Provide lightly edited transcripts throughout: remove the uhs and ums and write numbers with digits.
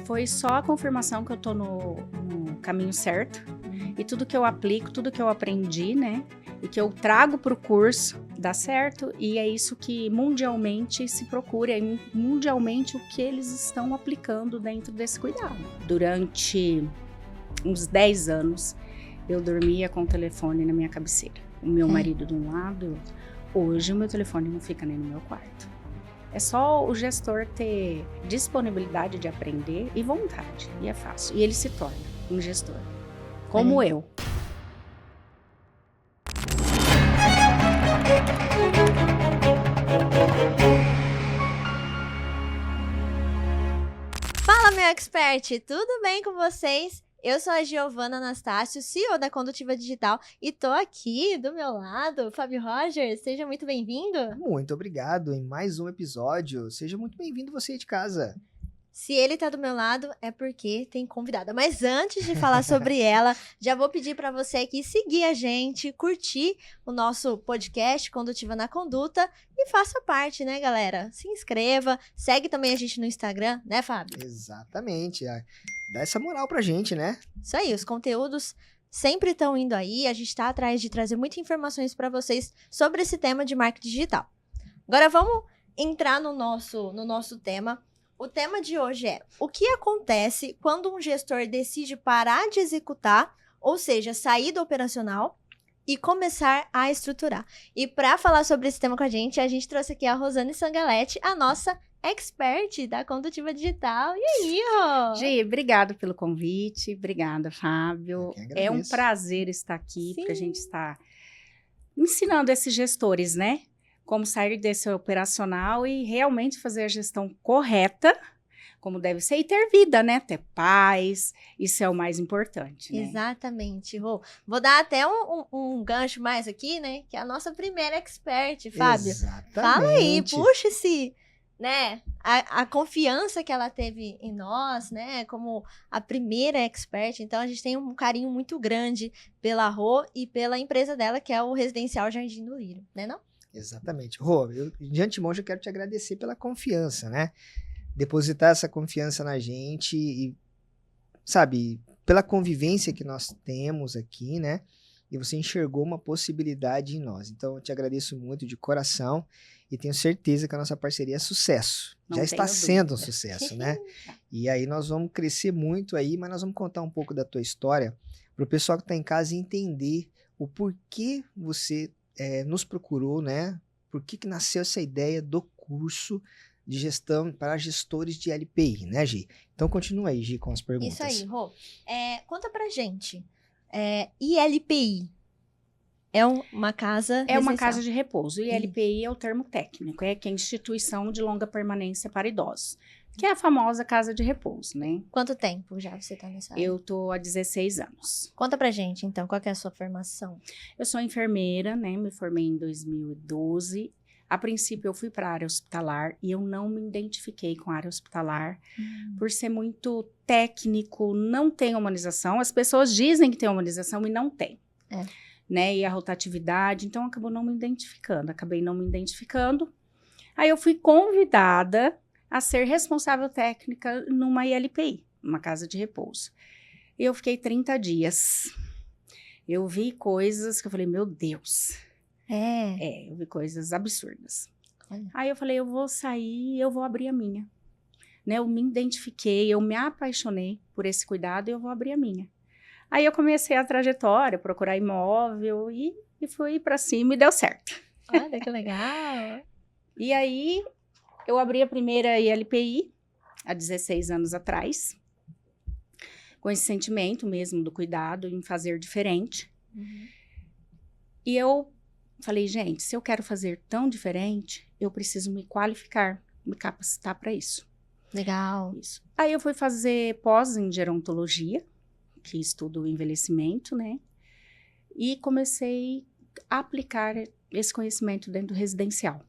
Foi só a confirmação que eu tô no caminho certo. E tudo que eu aplico, tudo que eu aprendi, né? E que eu trago para o curso, dá certo. E é isso que mundialmente se procura. É mundialmente o que eles estão aplicando dentro desse cuidado. Durante uns 10 anos, eu dormia com o telefone na minha cabeceira. O meu marido de um lado. Hoje, o meu telefone não fica nem no meu quarto. É só o gestor ter disponibilidade de aprender e vontade. E é fácil. E ele se torna um gestor. Como eu. Fala, meu expert! Tudo bem com vocês? Eu sou a Giovana Anastácio, CEO da Condutiva Digital, e tô aqui do meu lado, Fábio Roger, seja muito bem-vindo. Muito obrigado em mais um episódio. Seja muito bem-vindo você aí de casa. Se ele tá do meu lado, é porque tem convidada. Mas antes de falar sobre ela, já vou pedir para você aqui seguir a gente, curtir o nosso podcast Condutiva na Conduta e faça parte, né, galera? Se inscreva, segue também a gente no Instagram, né, Fábio? Exatamente. Dá essa moral pra gente, né? Isso aí, os conteúdos sempre estão indo aí, a gente está atrás de trazer muitas informações para vocês sobre esse tema de marketing digital. Agora vamos entrar no nosso tema. O tema de hoje é: o que acontece quando um gestor decide parar de executar, ou seja, sair do operacional e começar a estruturar? E para falar sobre esse tema com a gente trouxe aqui a Rosane Sangaletti, a nossa expert da Condutiva Digital. E aí, Rô? Gi, obrigado pelo convite. Obrigada, Fábio. É um prazer estar aqui, porque a gente está ensinando esses gestores, né? Como sair desse operacional e realmente fazer a gestão correta, como deve ser, e ter vida, né? Ter paz, isso é o mais importante, né? Exatamente, Rô. Vou dar até um gancho mais aqui, né? Que é a nossa primeira expert, Fábio. Exatamente. Fala aí, puxa esse, né? A confiança que ela teve em nós, né? Como a primeira expert. Então, a gente tem um carinho muito grande pela Rô e pela empresa dela, que é o Residencial Jardim do Lírio, né não? Exatamente. Rô, eu de antemão já quero te agradecer pela confiança, né? Depositar essa confiança na gente e, sabe, pela convivência que nós temos aqui, né? E você enxergou uma possibilidade em nós. Então, eu te agradeço muito de coração e tenho certeza que a nossa parceria é sucesso. Já está sendo um sucesso, né? E aí nós vamos crescer muito aí, mas nós vamos contar um pouco da tua história para o pessoal que está em casa entender o porquê você nos procurou, né? Por que nasceu essa ideia do curso de gestão para gestores de LPI, né, Gi? Então, continua aí, Gi, com as perguntas. Isso aí, Rô. Conta pra gente. ILPI é uma casa É uma casa de repouso. ILPI é o termo técnico, que é a Instituição de Longa Permanência para Idosos, que é a famosa casa de repouso, né? Quanto tempo já você tá nessa área? Eu tô há 16 anos. Conta pra gente, então, qual que é a sua formação? Eu sou enfermeira, né? Me formei em 2012. A princípio, eu fui para a área hospitalar e eu não me identifiquei com a área hospitalar por ser muito técnico, não tem humanização. As pessoas dizem que tem humanização e não tem, né? E a rotatividade, então acabei não me identificando. Aí eu fui convidada a ser responsável técnica numa ILPI, uma casa de repouso. E eu fiquei 30 dias. Eu vi coisas que eu falei, meu Deus. Eu vi coisas absurdas. Aí eu falei, eu vou sair, eu vou abrir a minha. Né, eu me identifiquei, eu me apaixonei por esse cuidado e eu vou abrir a minha. Aí eu comecei a trajetória, procurar imóvel e fui pra cima e deu certo. Olha, que legal! E aí eu abri a primeira ILPI há 16 anos atrás, com esse sentimento mesmo do cuidado em fazer diferente. E eu falei, gente, se eu quero fazer tão diferente, eu preciso me qualificar, me capacitar para isso. Legal. Isso. Aí eu fui fazer pós em gerontologia, que estudo o envelhecimento, né? E comecei a aplicar esse conhecimento dentro do residencial.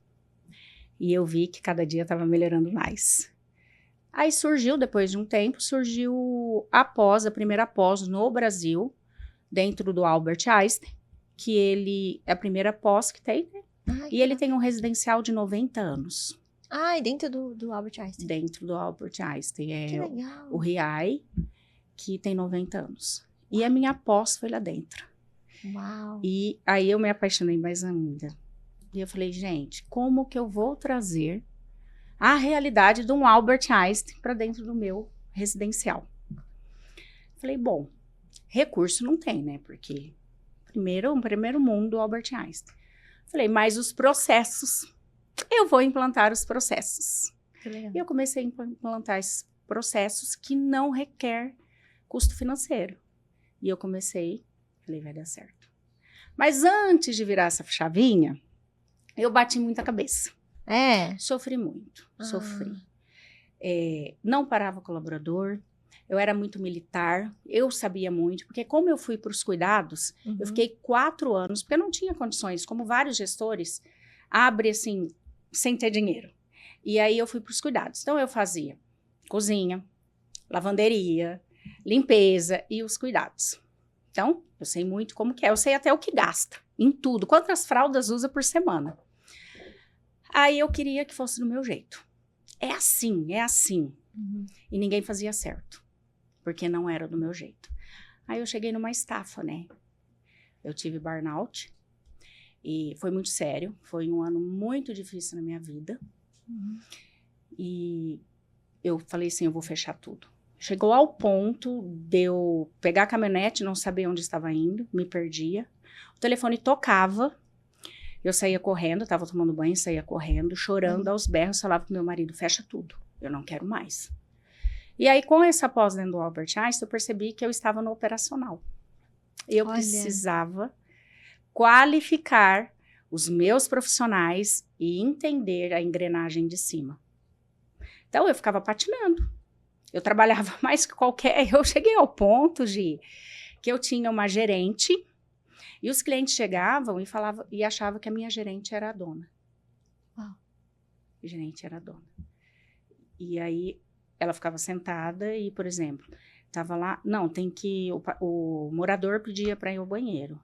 E eu vi que cada dia estava melhorando mais. Aí surgiu, depois de um tempo, a primeira pós no Brasil, dentro do Albert Einstein, que ele é a primeira pós que tem, né? E ele tem um residencial de 90 anos. Ah, e dentro do Albert Einstein. Dentro do Albert Einstein. Que É legal. o RIAI, que tem 90 anos. E a minha pós foi lá dentro. Uau. E aí eu me apaixonei mais ainda. E eu falei, gente, como que eu vou trazer a realidade de um Albert Einstein para dentro do meu residencial? Falei, bom, recurso não tem, né? Porque primeiro mundo, Albert Einstein. Falei, mas os processos, eu vou implantar os processos. Que legal. E eu comecei a implantar esses processos que não requer custo financeiro. E eu comecei, falei, vai dar certo. Mas antes de virar essa chavinha, eu bati muita cabeça. Sofri muito, sofri. Não parava colaborador, eu era muito militar, eu sabia muito, porque como eu fui para os cuidados, eu fiquei 4 anos, porque eu não tinha condições, como vários gestores, abre assim, sem ter dinheiro. E aí eu fui para os cuidados. Então eu fazia cozinha, lavanderia, limpeza e os cuidados. Então, eu sei muito como que é, eu sei até o que gasta, em tudo, quantas fraldas usa por semana. Aí eu queria que fosse do meu jeito. É assim. E ninguém fazia certo, porque não era do meu jeito. Aí eu cheguei numa estafa, né? Eu tive burnout e foi muito sério. Foi um ano muito difícil na minha vida. E eu falei assim, eu vou fechar tudo. Chegou ao ponto de eu pegar a caminhonete, não saber onde estava indo, me perdia. O telefone tocava. Eu saía correndo, estava tomando banho, saía correndo, chorando aos berros, falava pro meu marido, fecha tudo, eu não quero mais. E aí, com essa pós dentro do Albert Einstein, eu percebi que eu estava no operacional. Eu precisava qualificar os meus profissionais e entender a engrenagem de cima. Então, eu ficava patinando. Eu trabalhava mais que qualquer... Eu cheguei ao ponto de que eu tinha uma gerente... E os clientes chegavam e falavam e achavam que a minha gerente era a dona. A gerente era a dona. E aí ela ficava sentada e, por exemplo, estava lá, não, tem que o morador pedia para ir ao banheiro.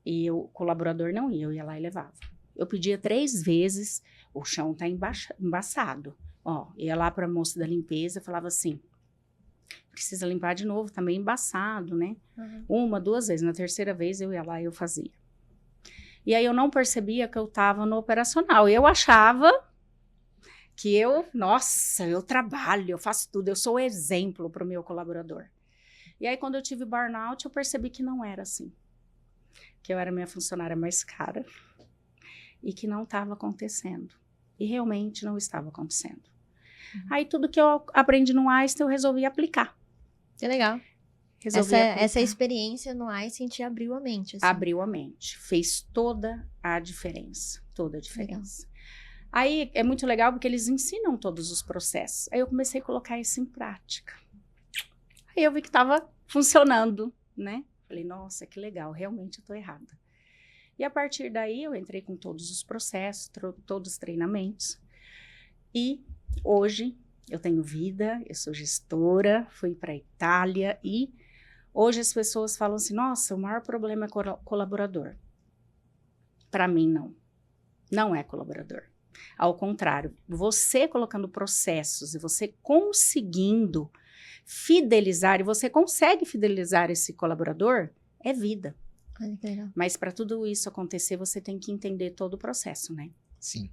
E o colaborador não ia, eu ia lá e levava. Eu pedia 3 vezes, o chão tá embaçado. Ó, ia lá para a moça da limpeza, falava assim, precisa limpar de novo, tá meio embaçado, né? 1, 2 vezes. Na 3ª vez eu ia lá e eu fazia. E aí eu não percebia que eu tava no operacional. Eu achava que nossa, eu trabalho, eu faço tudo, eu sou o exemplo pro meu colaborador. E aí quando eu tive burnout, eu percebi que não era assim. Que eu era a minha funcionária mais cara e que não estava acontecendo. E realmente não estava acontecendo. Aí tudo que eu aprendi no Einstein, eu resolvi aplicar. Que legal. Essa experiência no Einstein te abriu a mente. Assim. Abriu a mente. Fez toda a diferença. Toda a diferença. Legal. Aí é muito legal porque eles ensinam todos os processos. Aí eu comecei a colocar isso em prática. Aí eu vi que estava funcionando, né? Falei, nossa, que legal, realmente eu estou errada. E a partir daí eu entrei com todos os processos, todos os treinamentos. E hoje eu tenho vida, eu sou gestora, fui para a Itália e hoje as pessoas falam assim, nossa, o maior problema é colaborador. Para mim, não é colaborador. Ao contrário, você colocando processos e você conseguindo fidelizar, e você consegue fidelizar esse colaborador, é vida. Olha que legal. Mas para tudo isso acontecer, você tem que entender todo o processo, né? Sim.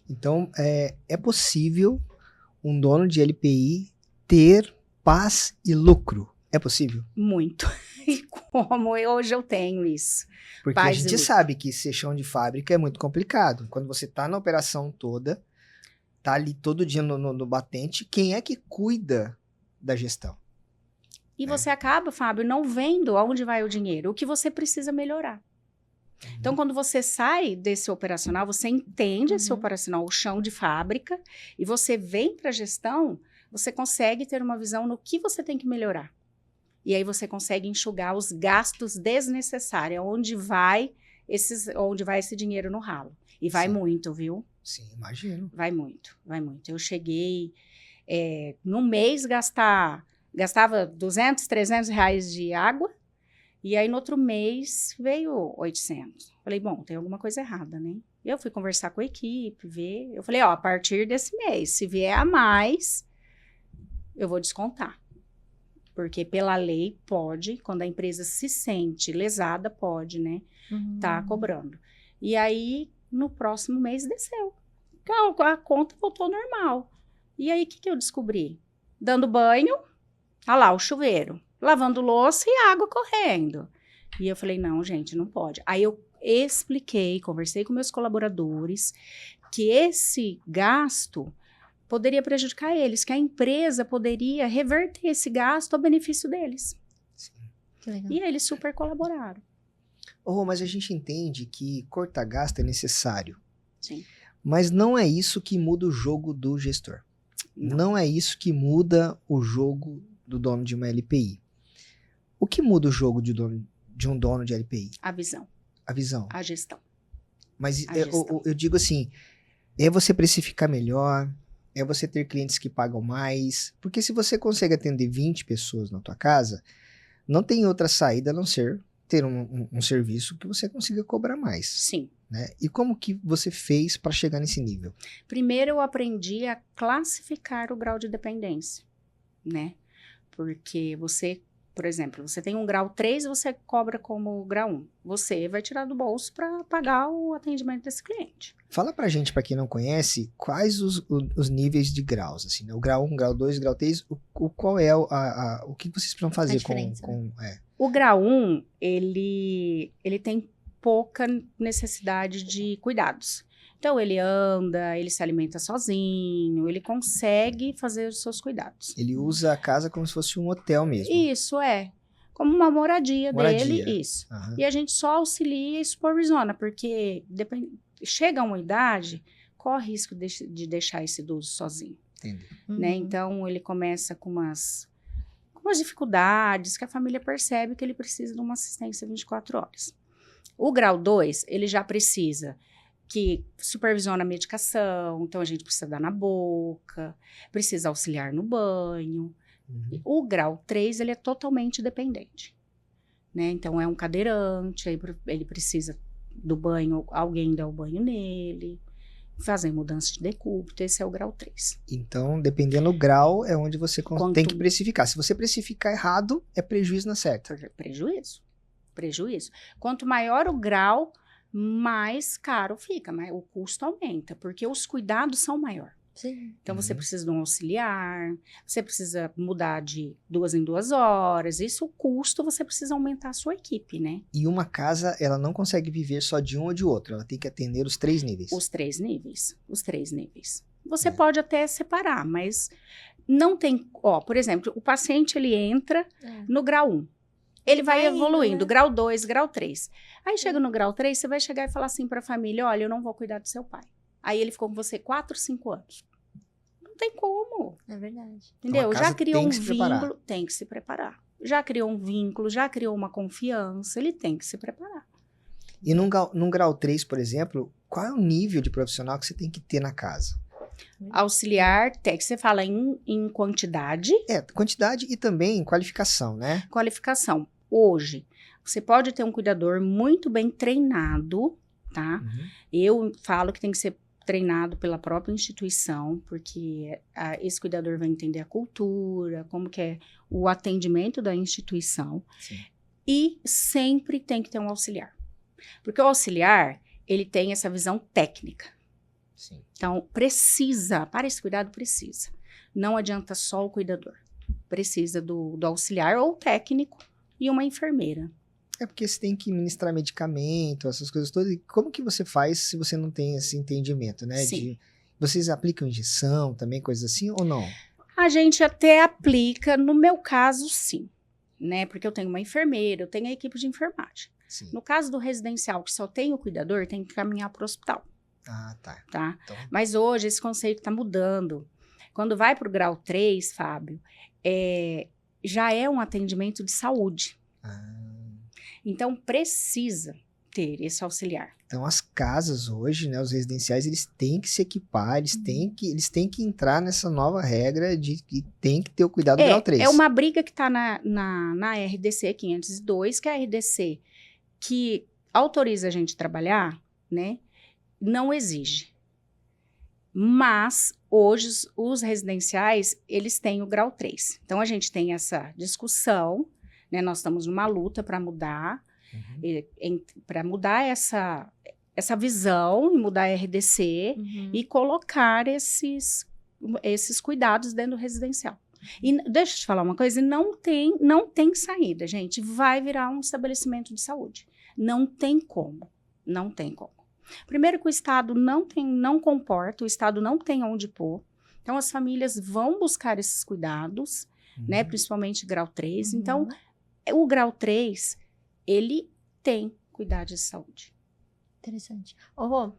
Então, é possível um dono de LPI ter paz e lucro. É possível? Muito. E como hoje eu tenho isso. Porque a gente sabe que ser chão de fábrica é muito complicado. Quando você tá na operação toda, tá ali todo dia no batente, quem é que cuida da gestão? E você acaba, Fábio, não vendo aonde vai o dinheiro, o que você precisa melhorar. Então, quando você sai desse operacional, você entende esse operacional, o chão de fábrica, e você vem para a gestão, você consegue ter uma visão no que você tem que melhorar. E aí você consegue enxugar os gastos desnecessários, onde vai esse dinheiro no ralo. E vai muito, viu? Sim, imagino. Vai muito, vai muito. Eu cheguei, num mês, gastava 200, 300 reais de água, e aí no outro mês veio 800. Falei, bom, tem alguma coisa errada, né? Eu fui conversar com a equipe, ver. Eu falei, ó, a partir desse mês, se vier a mais, eu vou descontar. Porque pela lei pode, quando a empresa se sente lesada, pode, né? Tá cobrando. E aí, no próximo mês, desceu. A conta voltou ao normal. E aí, o que eu descobri? Dando banho, olha lá, o chuveiro. Lavando louça e água correndo. E eu falei, não, gente, não pode. Aí eu expliquei, conversei com meus colaboradores, que esse gasto poderia prejudicar eles, que a empresa poderia reverter esse gasto a benefício deles. Sim. Que legal. E eles super colaboraram. Mas a gente entende que cortar gasto é necessário. Sim. Mas não é isso que muda o jogo do gestor. Não é isso que muda o jogo do dono de uma LPI. O que muda o jogo de um dono de LPI? A visão, A visão. a gestão. Mas A gestão. eu digo assim, é você precificar melhor, é você ter clientes que pagam mais. Porque se você consegue atender 20 pessoas na tua casa, não tem outra saída a não ser ter um serviço que você consiga cobrar mais. Sim. Né? E como que você fez para chegar nesse nível? Primeiro eu aprendi a classificar o grau de dependência, né? Porque você, por exemplo, você tem um grau 3, você cobra como grau 1. Você vai tirar do bolso para pagar o atendimento desse cliente. Fala pra gente, pra quem não conhece, quais os níveis de graus, assim, né? O grau 1, grau 2, grau 3, qual é o que vocês precisam fazer diferença, O grau 1, ele tem pouca necessidade de cuidados. Então, ele anda, ele se alimenta sozinho, ele consegue fazer os seus cuidados. Ele usa a casa como se fosse um hotel mesmo. Isso, como uma moradia dele, isso. Aham. E a gente só auxilia e supervisiona, porque chega a uma idade, corre risco de deixar esse idoso sozinho. Entendi. Né? Então, ele começa com umas dificuldades que a família percebe que ele precisa de uma assistência 24 horas. O grau 2, ele já precisa que supervisiona a medicação, então a gente precisa dar na boca, precisa auxiliar no banho. Uhum. O grau 3, ele é totalmente dependente, né? Então, é um cadeirante, aí ele precisa do banho, alguém dá o banho nele, fazer mudança de decúbito, esse é o grau 3. Então, dependendo do grau, é onde você tem que precificar. Se você precificar errado, é prejuízo na certa. Prejuízo. Quanto maior o grau, mais caro fica, mas o custo aumenta, porque os cuidados são maiores. Sim. Então, você precisa de um auxiliar, você precisa mudar de 2 em 2 horas, isso o custo, você precisa aumentar a sua equipe, né? E uma casa, ela não consegue viver só de um ou de outro, ela tem que atender os 3 níveis. Os 3 níveis. Você pode até separar, mas não tem... por exemplo, o paciente, ele entra no grau 1. Ele vai evoluindo, grau 2, grau 3. Aí chega no grau 3, você vai chegar e falar assim para a família, olha, eu não vou cuidar do seu pai. Aí ele ficou com você 4, 5 anos. Não tem como. É verdade. Entendeu? Já criou um preparar. vínculo, tem que se preparar. Já criou um vínculo, já criou uma confiança, ele tem que se preparar. E num grau 3, por exemplo, qual é o nível de profissional que você tem que ter na casa? Auxiliar, que você fala em quantidade. Quantidade e também qualificação, né? Qualificação. Hoje, você pode ter um cuidador muito bem treinado, tá? Uhum. Eu falo que tem que ser treinado pela própria instituição, porque esse cuidador vai entender a cultura, como que é o atendimento da instituição. Sim. E sempre tem que ter um auxiliar. Porque o auxiliar, ele tem essa visão técnica. Sim. Então, para esse cuidado, precisa. Não adianta só o cuidador. Precisa do auxiliar ou técnico e uma enfermeira. É porque você tem que ministrar medicamento, essas coisas todas. E como que você faz se você não tem esse entendimento, né? Sim. Vocês aplicam injeção também, coisas assim, ou não? A gente até aplica, no meu caso, sim. Né? Porque eu tenho uma enfermeira, eu tenho a equipe de enfermagem. Sim. No caso do residencial, que só tem o cuidador, tem que caminhar para o hospital. Ah, tá. Então... Mas hoje esse conceito está mudando. Quando vai para o grau 3, Fábio, já é um atendimento de saúde. Então, precisa ter esse auxiliar. Então, as casas hoje, né, os residenciais, eles têm que se equipar, eles têm que entrar nessa nova regra de que tem que ter o cuidado do grau 3. É uma briga que está na RDC 502, que é a RDC que autoriza a gente trabalhar, né? não exige. Mas, hoje, os residenciais, eles têm o grau 3. Então, a gente tem essa discussão, né? Nós estamos numa luta para mudar, para mudar essa visão, e mudar a RDC e colocar esses cuidados dentro do residencial. E deixa eu te falar uma coisa, não tem saída, gente. Vai virar um estabelecimento de saúde. Não tem como. Primeiro que o Estado não comporta, o Estado não tem onde pôr. Então, as famílias vão buscar esses cuidados, né? Principalmente grau 3. Então, o grau 3, ele tem cuidado de saúde. Interessante. Rô,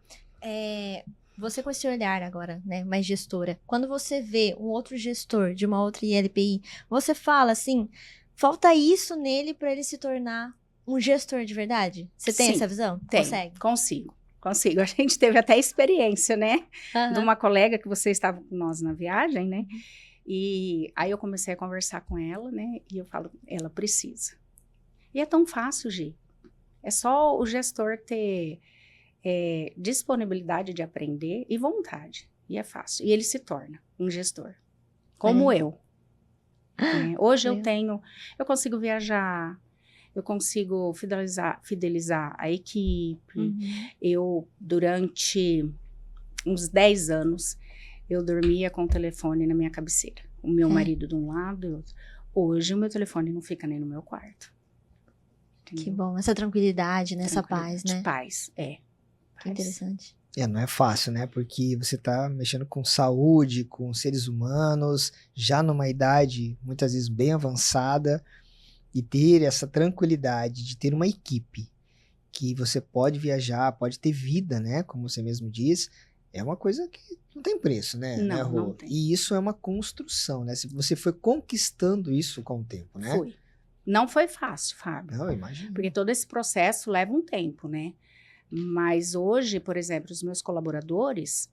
você com esse olhar agora, né, mais gestora, quando você vê um outro gestor de uma outra ILPI, você fala assim, falta isso nele para ele se tornar um gestor de verdade? Você tem essa visão? Consegue? Consigo. A gente teve até experiência, né? De uma colega que você estava com nós na viagem, né? E aí eu comecei a conversar com ela, né? E eu falo, ela precisa. E é tão fácil, Gi. É só o gestor ter disponibilidade de aprender e vontade. E é fácil. E ele se torna um gestor. Como eu. Né? Hoje eu consigo viajar, eu consigo fidelizar a equipe. Eu, durante uns 10 anos, eu dormia com o telefone na minha cabeceira. O meu marido de um lado e outro. Hoje, o meu telefone não fica nem no meu quarto. Entendeu? Que bom, essa tranquilidade, né? Essa paz, né? Paz, Que interessante. Não é fácil, né? Porque você tá mexendo com saúde, com seres humanos, já numa idade, muitas vezes, bem avançada, e ter essa tranquilidade de ter uma equipe que você pode viajar, pode ter vida, né? Como você mesmo diz, é uma coisa que não tem preço, né? Não tem. E isso é uma construção, né? Você foi conquistando isso com o tempo, né? Fui. Não foi fácil, Fábio. Não, imagino. Porque todo esse processo leva um tempo, né? Mas hoje, por exemplo, os meus colaboradores,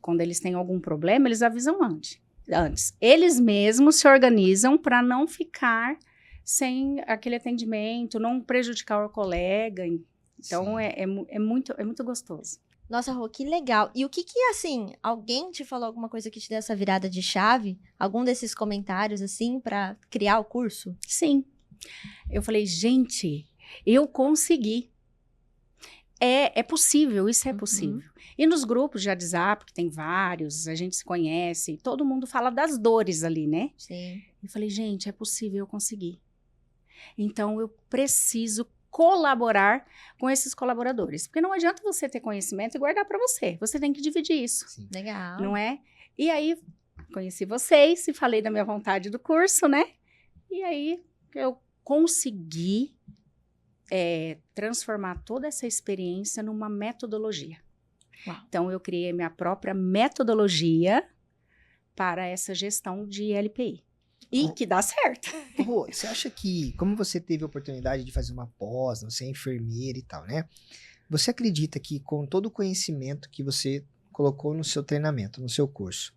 quando eles têm algum problema, eles avisam antes. Eles mesmos se organizam para não ficar sem aquele atendimento, não prejudicar o colega. Então, é muito gostoso. Nossa, Rô, que legal. E o que assim, alguém te falou alguma coisa que te deu essa virada de chave? Algum desses comentários, assim, para criar o curso? Sim. Eu falei, gente, eu consegui. É possível, isso é possível. E nos grupos de WhatsApp, que tem vários, a gente se conhece, todo mundo fala das dores ali, né? Sim. Eu falei, gente, é possível, eu consegui. Então, eu preciso colaborar com esses colaboradores. Porque não adianta você ter conhecimento e guardar para você. Você tem que dividir isso. Sim. Legal. Não é? E aí, conheci vocês e falei da minha vontade do curso, né? E aí, eu consegui transformar toda essa experiência numa metodologia. Uau. Então, eu criei minha própria metodologia para essa gestão de LPI. E que dá certo. Rô, você acha que, como você teve a oportunidade de fazer uma pós, você é enfermeira e tal, né? Você acredita que com todo o conhecimento que você colocou no seu treinamento, no seu curso,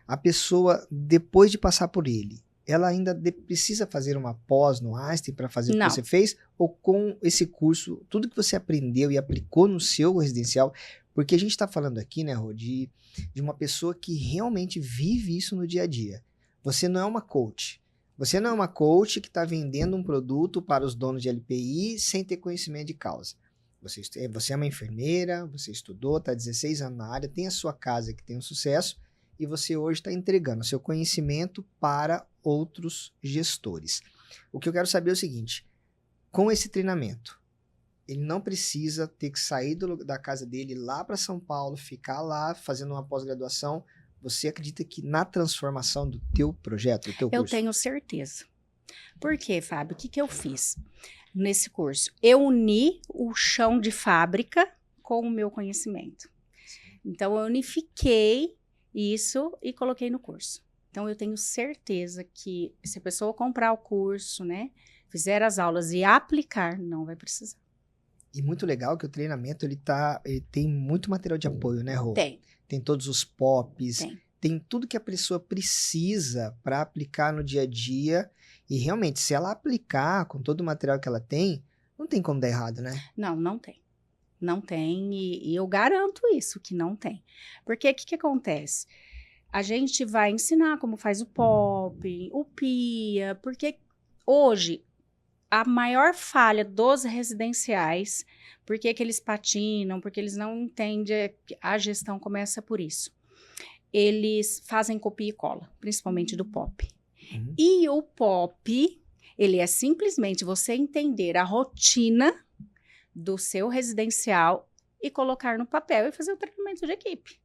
a pessoa, depois de passar por ele, ela ainda precisa fazer uma pós no Einstein para fazer o que você fez? Ou com esse curso, tudo que você aprendeu e aplicou no seu residencial? Porque a gente está falando aqui, né, Rô, de uma pessoa que realmente vive isso no dia a dia. Você não é uma coach. Você não é uma coach que está vendendo um produto para os donos de LPI sem ter conhecimento de causa. Você é uma enfermeira, você estudou, está 16 anos na área, tem a sua casa que tem um sucesso e você hoje está entregando seu conhecimento para outros gestores. O que eu quero saber é o seguinte, com esse treinamento, ele não precisa ter que sair da casa dele lá para São Paulo, ficar lá fazendo uma pós-graduação. Você acredita que na transformação do teu projeto, do teu curso? Eu tenho certeza. Por quê, Fábio? O que eu fiz nesse curso? Eu uni o chão de fábrica com o meu conhecimento. Então, eu unifiquei isso e coloquei no curso. Então, eu tenho certeza que se a pessoa comprar o curso, né, fizer as aulas e aplicar, não vai precisar. E muito legal que o treinamento, ele tem muito material de apoio, né, Rô? Tem todos os POPs, tem tudo que a pessoa precisa para aplicar no dia a dia. E realmente, se ela aplicar com todo o material que ela tem, não tem como dar errado, né? Não tem. Não tem, e eu garanto isso, que não tem. Porque o que acontece? A gente vai ensinar como faz o POP, o PIA, porque hoje a maior falha dos residenciais, porque eles patinam, porque eles não entendem, a gestão começa por isso. Eles fazem copia e cola, principalmente do POP. Uhum. E o POP, ele é simplesmente você entender a rotina do seu residencial e colocar no papel e fazer o treinamento de equipe.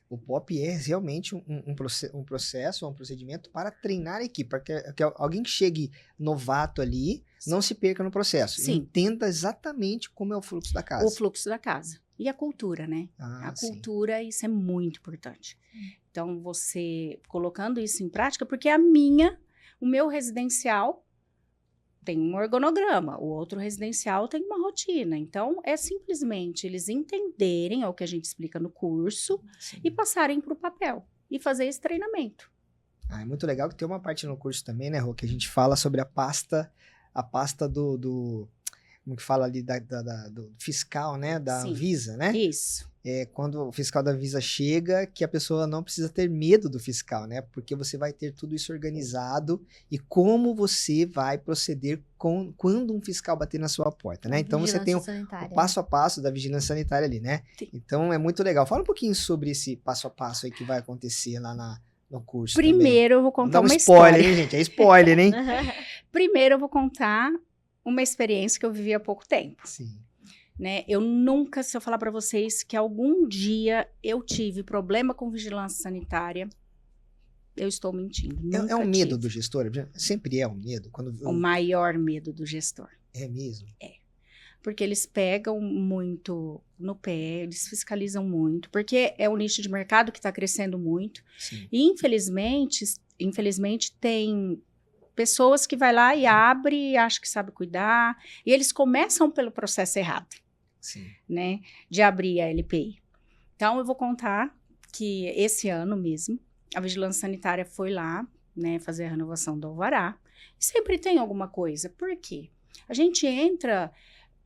O POP é realmente um processo, um procedimento para treinar a equipe, para que alguém que chegue novato ali não se perca no processo. Sim. Entenda exatamente como é o fluxo da casa. O fluxo da casa. E a cultura, né? Ah, A sim. cultura, isso é muito importante. Então, você colocando isso em prática, porque o meu residencial tem um organograma, o outro residencial tem uma rotina. Então, é simplesmente eles entenderem o que a gente explica no curso Sim. e passarem para o papel e fazer esse treinamento. Ah, é muito legal que tem uma parte no curso também, né, Rô, que a gente fala sobre a pasta do como que fala ali, do fiscal, né, da Sim. Anvisa, né? Isso. É quando o fiscal da Anvisa chega, que a pessoa não precisa ter medo do fiscal, né? Porque você vai ter tudo isso organizado e como você vai proceder quando um fiscal bater na sua porta, né? Então você tem o passo a passo da vigilância sanitária ali, né? Sim. Então é muito legal. Fala um pouquinho sobre esse passo a passo aí que vai acontecer lá no curso. Primeiro, eu vou contar uma uma spoiler, história. hein, gente? É spoiler, hein? Primeiro, eu vou contar uma experiência que eu vivi há pouco tempo. Sim. Né? Eu nunca, se eu falar para vocês que algum dia eu tive problema com vigilância sanitária, eu estou mentindo. Nunca É um medo tive. do gestor? Sempre é um medo? O maior medo do gestor. É mesmo? Porque eles pegam muito no pé, eles fiscalizam muito, porque é um nicho de mercado que está crescendo muito. Sim. E infelizmente tem pessoas que vai lá e abre e acha que sabe cuidar, e eles começam pelo processo errado. Sim. Né, de abrir a LPI. Então, eu vou contar que esse ano mesmo, a Vigilância Sanitária foi lá, né, fazer a renovação do alvará. Sempre tem alguma coisa. Por quê? A gente entra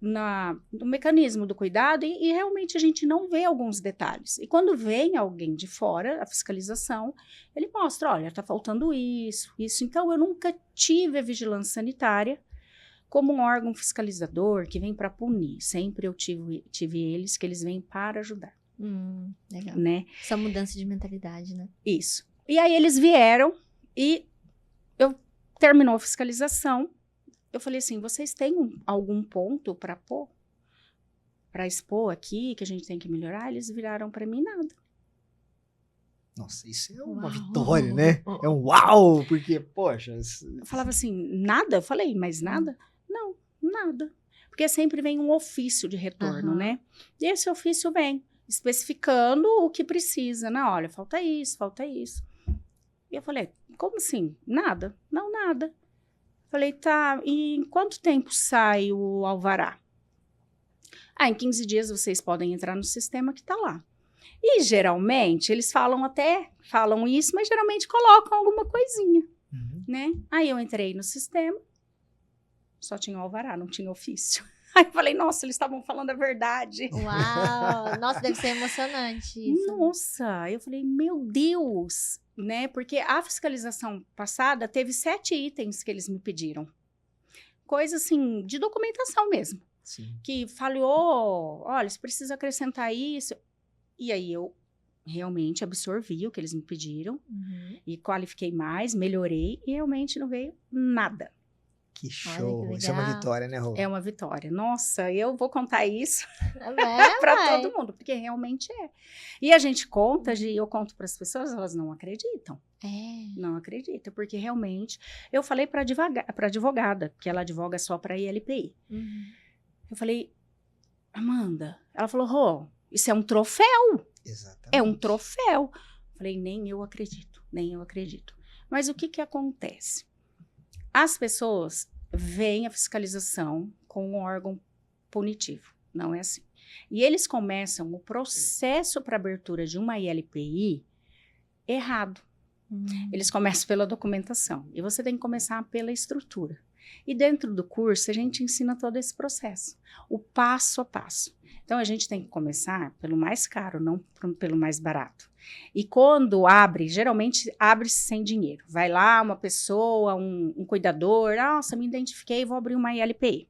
no mecanismo do cuidado e realmente a gente não vê alguns detalhes. E quando vem alguém de fora, a fiscalização, ele mostra, olha, tá faltando isso. Então, eu nunca tive a Vigilância Sanitária como um órgão fiscalizador que vem para punir. Sempre eu tive eles, que eles vêm para ajudar. Legal. Né? Essa mudança de mentalidade, né? Isso. E aí eles vieram e terminou a fiscalização. Eu falei assim, vocês têm algum ponto para pôr? Para expor aqui, que a gente tem que melhorar? Eles viraram para mim nada. Nossa, isso é uma Uau. vitória, né? É um uau, porque, poxa... Eu falava assim, nada? Eu falei, mas nada? Não, nada. Porque sempre vem um ofício de retorno, né? E esse ofício vem especificando o que precisa, né? Olha, falta isso, falta isso. E eu falei, como assim? Nada? Não, nada. Falei, tá, e em quanto tempo sai o alvará? Em 15 dias vocês podem entrar no sistema que tá lá. E geralmente, eles falam isso, mas geralmente colocam alguma coisinha, né? Aí eu entrei no sistema, só tinha o alvará, não tinha ofício. Aí eu falei, nossa, eles estavam falando a verdade. Uau! Nossa, deve ser emocionante isso. Nossa, eu falei, meu Deus, né? Porque a fiscalização passada teve 7 itens que eles me pediram. Coisa assim, de documentação mesmo. Sim. Que falhou, olha, você precisa acrescentar isso. E aí eu realmente absorvi o que eles me pediram e qualifiquei mais, melhorei e realmente não veio nada. Que show! que Isso é uma legal. vitória, né, Rô? É uma vitória. Nossa, eu vou contar isso É, para todo mundo, porque realmente é. E a gente conta, eu conto para as pessoas, elas não acreditam. Não acreditam, porque realmente... Eu falei para advogada, que ela advoga só para ILPI. Eu falei, Amanda, ela falou, Rô, isso é um troféu. Exatamente. É um troféu. Falei, nem eu acredito. Mas o que acontece? As pessoas veem a fiscalização com um órgão punitivo. Não é assim. E eles começam o processo para abertura de uma ILPI errado. Eles começam pela documentação. E você tem que começar pela estrutura. E dentro do curso, a gente ensina todo esse processo, o passo a passo. Então, a gente tem que começar pelo mais caro, não pelo mais barato. E quando abre, geralmente abre-se sem dinheiro. Vai lá uma pessoa, um cuidador, nossa, me identifiquei, vou abrir uma ILPI.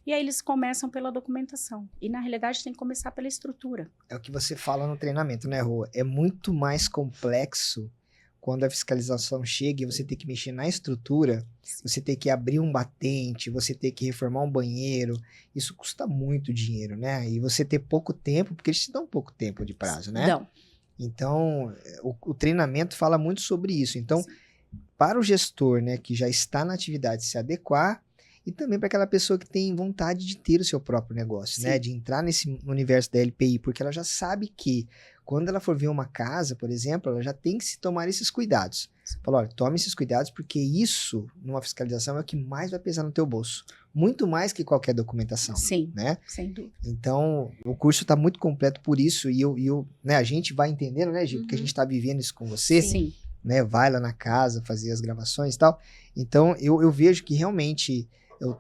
E aí eles começam pela documentação. E na realidade tem que começar pela estrutura. É o que você fala no treinamento, né, Rô? É muito mais complexo quando a fiscalização chega e você tem que mexer na estrutura, você tem que abrir um batente, você tem que reformar um banheiro. Isso custa muito dinheiro, né? E você ter pouco tempo, porque eles te dão pouco tempo de prazo, né? Não. Então, o treinamento fala muito sobre isso. Então, Sim. para o gestor, né, que já está na atividade, se adequar, e também para aquela pessoa que tem vontade de ter o seu próprio negócio, Sim. né? De entrar nesse universo da LPI, porque ela já sabe que quando ela for ver uma casa, por exemplo, ela já tem que se tomar esses cuidados. Fala, olha, tome esses cuidados, porque isso, numa fiscalização, é o que mais vai pesar no teu bolso. Muito mais que qualquer documentação. Sim, né? sem dúvida. Então, o curso está muito completo por isso, e eu, né, a gente vai entendendo, né, Gi? Porque a gente está vivendo isso com você. Sim. Né, vai lá na casa fazer as gravações e tal. Então, eu vejo que realmente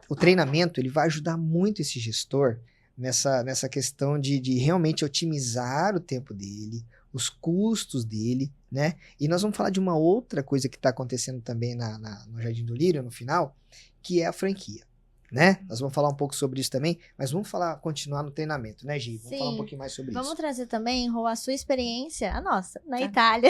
o treinamento ele vai ajudar muito esse gestor nessa questão de realmente otimizar o tempo dele, os custos dele, né? E nós vamos falar de uma outra coisa que está acontecendo também no Jardim do Lírio, no final, que é a franquia. Né? Nós vamos falar um pouco sobre isso também, mas vamos continuar no treinamento, né, Gi? Vamos falar um pouquinho mais sobre isso. Vamos trazer também, Rô, a sua experiência, a nossa, na Itália.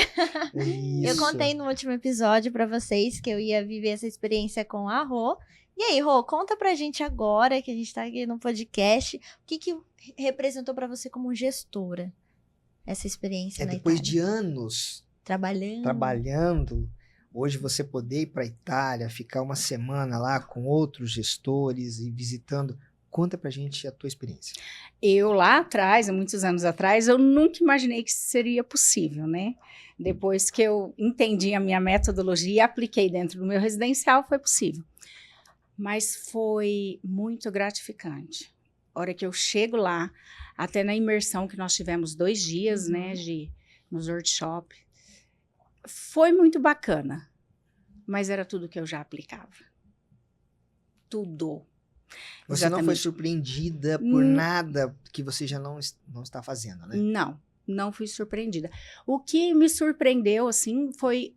Isso. Eu contei no último episódio pra vocês que eu ia viver essa experiência com a Rô. E aí, Rô, conta pra gente agora, que a gente tá aqui no podcast, o que representou pra você como gestora essa experiência na depois Itália? de anos trabalhando, hoje você poder ir para a Itália, ficar uma semana lá com outros gestores e visitando. Conta pra gente a tua experiência. Eu lá atrás, há muitos anos atrás, eu nunca imaginei que isso seria possível, né? Depois que eu entendi a minha metodologia e apliquei dentro do meu residencial, foi possível. Mas foi muito gratificante. A hora que eu chego lá, até na imersão que nós tivemos 2 dias, né, nos workshops, foi muito bacana, mas era tudo que eu já aplicava. Tudo. Você não foi surpreendida por nada que você já não está fazendo, né? Não fui surpreendida. O que me surpreendeu, assim, foi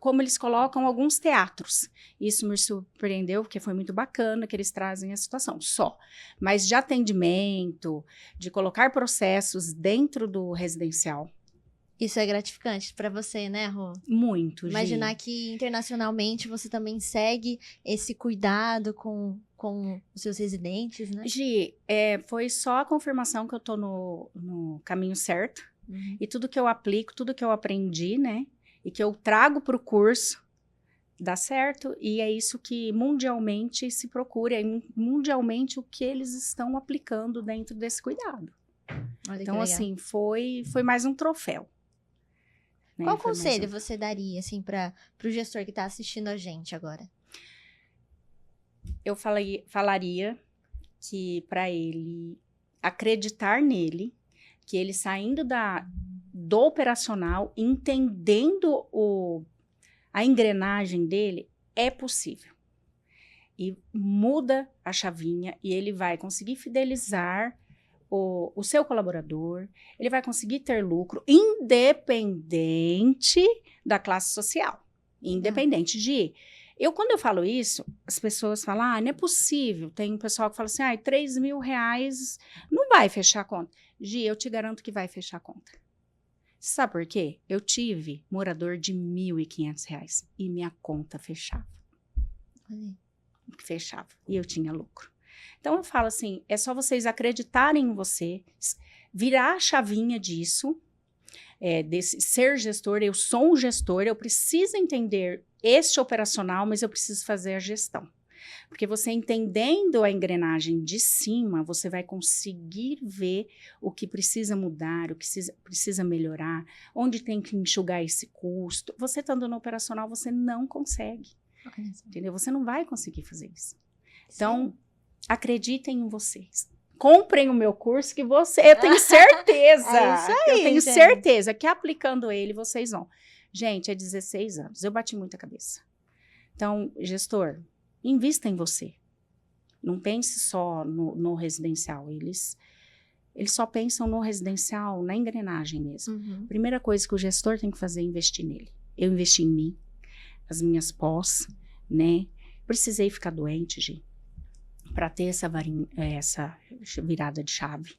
como eles colocam alguns teatros. Isso me surpreendeu, porque foi muito bacana que eles trazem a situação, só. Mas de atendimento, de colocar processos dentro do residencial. Isso é gratificante pra você, né, Rô? Muito, Gi. Imaginar que internacionalmente você também segue esse cuidado com os seus residentes, né? Gi, foi só a confirmação que eu tô no caminho certo. E tudo que eu aplico, tudo que eu aprendi, né? E que eu trago para o curso, dá certo. E é isso que mundialmente se procura. É mundialmente o que eles estão aplicando dentro desse cuidado. Então, assim, foi mais um troféu. Né? Qual conselho você daria, assim, para o gestor que está assistindo a gente agora? Eu falaria que para ele acreditar nele, que ele saindo do operacional, entendendo a engrenagem dele, é possível. E muda a chavinha e ele vai conseguir fidelizar o seu colaborador, ele vai conseguir ter lucro, independente da classe social, independente de... Quando eu falo isso, as pessoas falam, não é possível. Tem um pessoal que fala assim, R$3.000 não vai fechar a conta. Gi, eu te garanto que vai fechar a conta. Sabe por quê? Eu tive morador de R$1.500 e minha conta fechava. Fechava. E eu tinha lucro. Então, eu falo assim, é só vocês acreditarem em você, virar a chavinha disso, desse ser gestor. Eu sou um gestor, eu preciso entender este operacional, mas eu preciso fazer a gestão. Porque você entendendo a engrenagem de cima, você vai conseguir ver o que precisa mudar, o que precisa melhorar, onde tem que enxugar esse custo. Você estando no operacional, você não consegue. Entendeu? Você não vai conseguir fazer isso. Então, acreditem em vocês. Comprem o meu curso que eu tenho certeza. É isso aí, eu tenho gente. certeza que aplicando ele, vocês vão. Gente, é 16 anos. Eu bati muita cabeça. Então, gestor, Invista em você. Não pense só no residencial. Eles só pensam no residencial, na engrenagem mesmo. Primeira coisa que o gestor tem que fazer é investir nele. Eu investi em mim, as minhas pós, né? Precisei ficar doente, Gi, para ter essa virada de chave.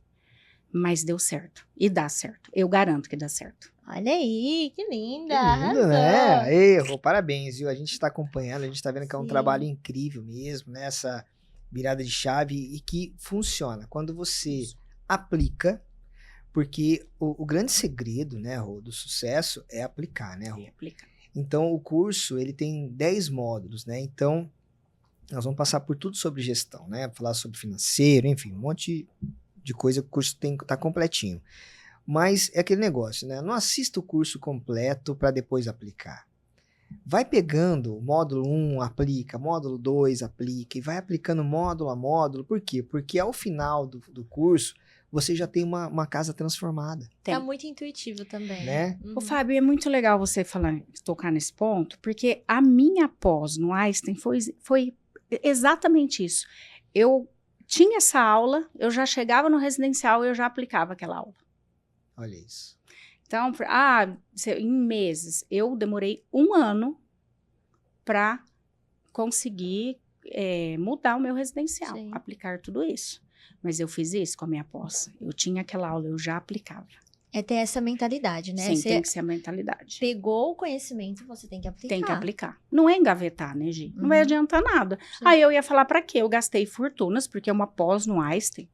Mas deu certo. E dá certo. Eu garanto que dá certo. Olha aí, que linda. Que lindo, né? Erro, parabéns, viu? A gente está acompanhando, a gente está vendo que é um Sim. trabalho incrível mesmo, né? Essa virada de chave e que funciona. Quando você aplica, porque o grande segredo, né, Rô, do sucesso é aplicar, né, Rô? Aplica. Então, o curso, ele tem 10 módulos, né? Então, nós vamos passar por tudo sobre gestão, né? Falar sobre financeiro, enfim, um monte de coisa que o curso tem que estar completinho. Mas é aquele negócio, né? Não assista o curso completo para depois aplicar. Vai pegando módulo 1, aplica, módulo 2, aplica, e vai aplicando módulo a módulo. Por quê? Porque ao final do curso, você já tem uma casa transformada. Tá muito intuitivo também. Né? Ô, Fábio, é muito legal você tocar nesse ponto, porque a minha pós no Einstein foi exatamente isso. Eu tinha essa aula, eu já chegava no residencial e eu já aplicava aquela aula. Olha isso. Então, em meses, eu demorei 1 ano para conseguir mudar o meu residencial, Sim. aplicar tudo isso. Mas eu fiz isso com a minha pós. Eu tinha aquela aula, eu já aplicava. É ter essa mentalidade, né? Sim, Você tem que ser a mentalidade. pegou o conhecimento, você tem que aplicar. Tem que aplicar. Não é engavetar, né, Gi? Não Uhum. vai adiantar nada. Sim. Aí eu ia falar pra quê? Eu gastei fortunas, porque uma pós no Einstein